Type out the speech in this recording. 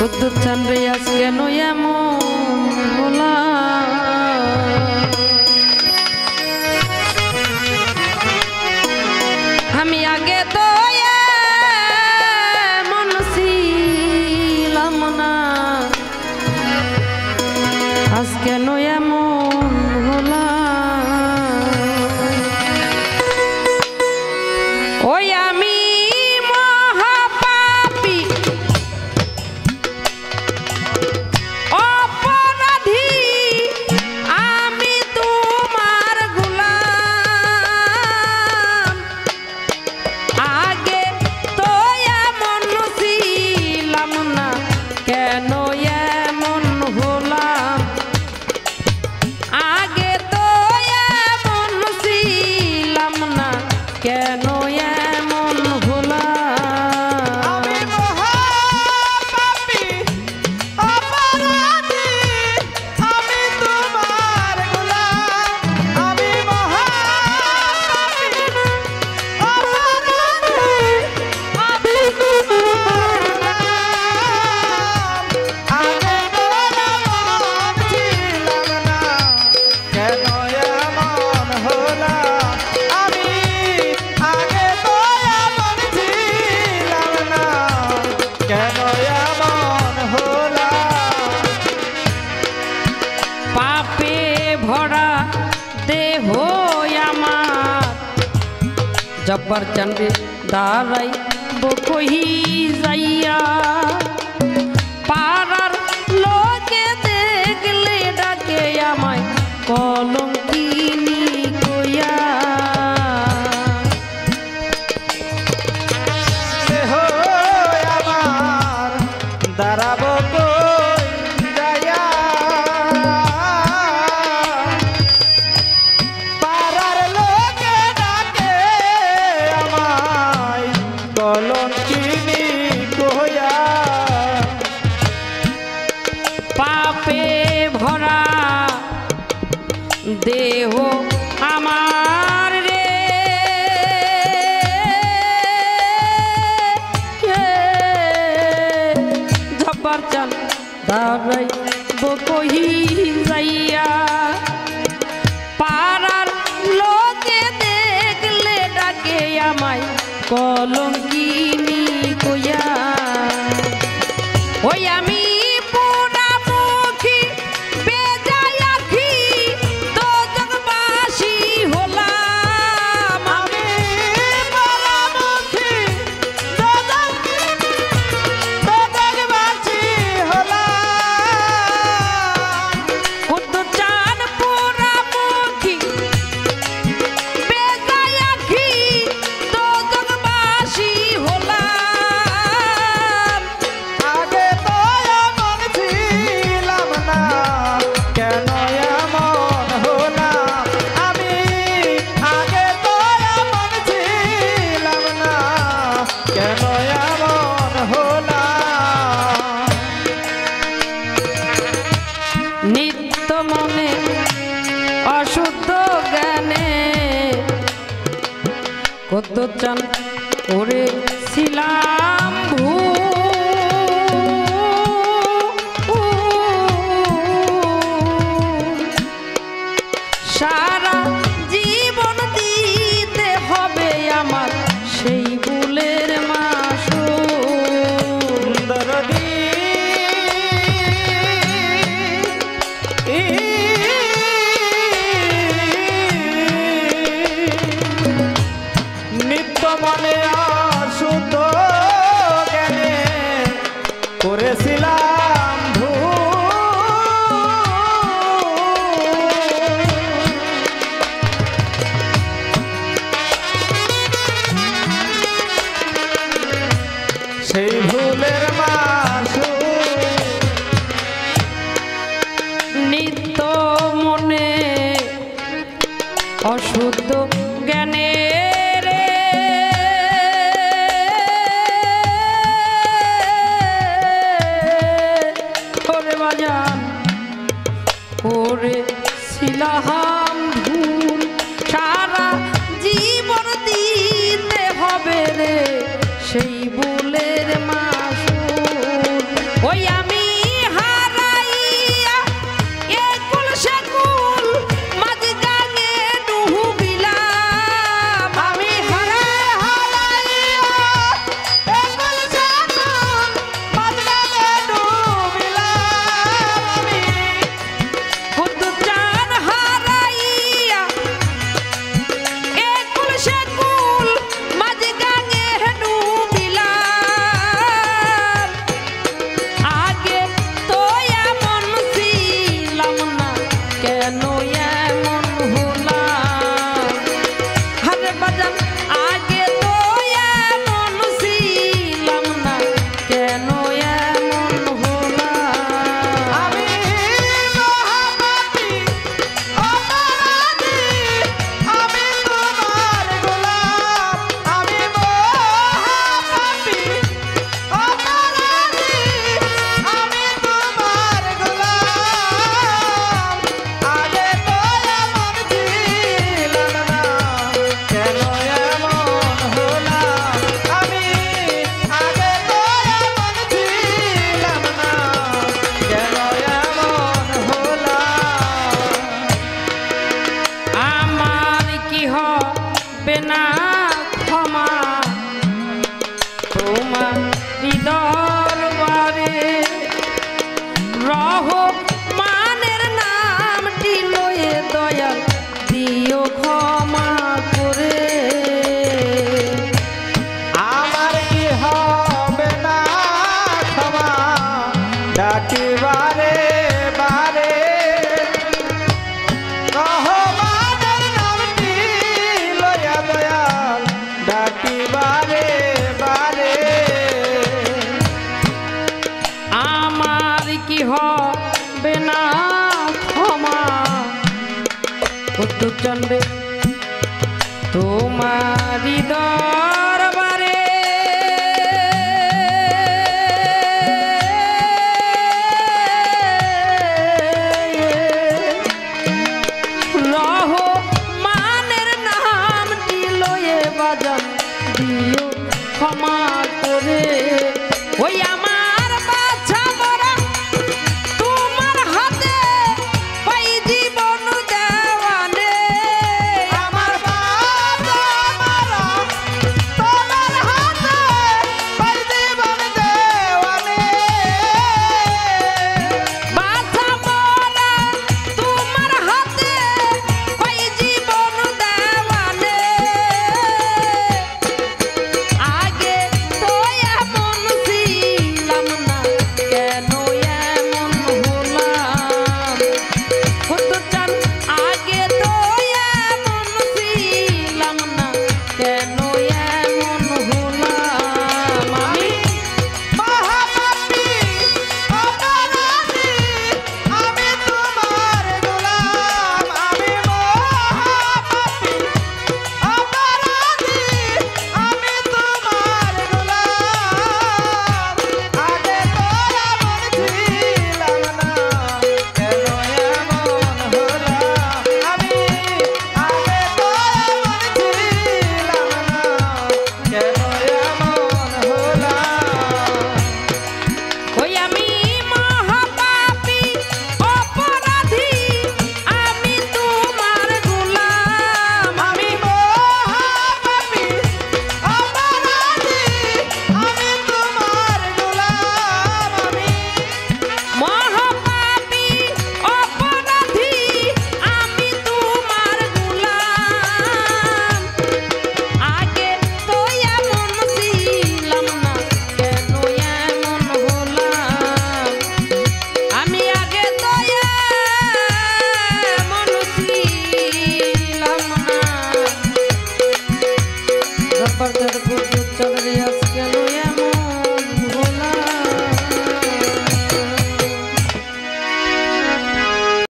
বুদ্ধচান রে আজ কেন এমন হলা আমি আগে তো এমন ছিলাম না আজ কেন এমন হলা ওই আমি কেন এমন হলা আমি মহাপাপী অপরাধী আমি তোমার গোলাম আমি মহাপাপী অপরাধী আমি তোমার গোলাম আগে গোলাম ছিলাম না কেন এমন হলা কেন এমন হলা পাপে ভরা দেহ আমার জব্বার চন্দ্রে দাঁড়াই বকহি যাইয়া পাড়ার লোকে দেখলে ডাকে আমায় কলঙ্কিনী কইয়া দাঁড়াবো কই যাইয়া পাড়ার লোকে ডাকে আমায় কলঙ্কিনী কইয়া পাপে ভরা দেহ আমার রে জব্বার চান দাঁড়াই বকহি যাইয়া পাড়ার লোকে দেখলে ডাকে আমায় কলঙ্কিনী কইয়া ওই আমি নিত্য মনে অশুদ্ধ জ্ঞানে কত চান করেছিলাম সারা জীবন দিতে হবে আমার সেই ভুলের মাসুল দরদি নিত্য মনে অশুদ্ধ জ্ঞানে করেছিলাম সেই ভুলের মাসুল নিত্য মনে অশুদ্ধ জ্ঞানে রে ওরে বাজান করেছিলাম ভুল সারা জীবন দিতে হবে রে সেই ভুলের মাসুল ওই ডাকি বারে বারে রহমানের নামটি লইয়া দয়াল ডাকি বারে বারে আমার কি হবে না ক্ষমা কুতুচন্ডে তোমারি দয়া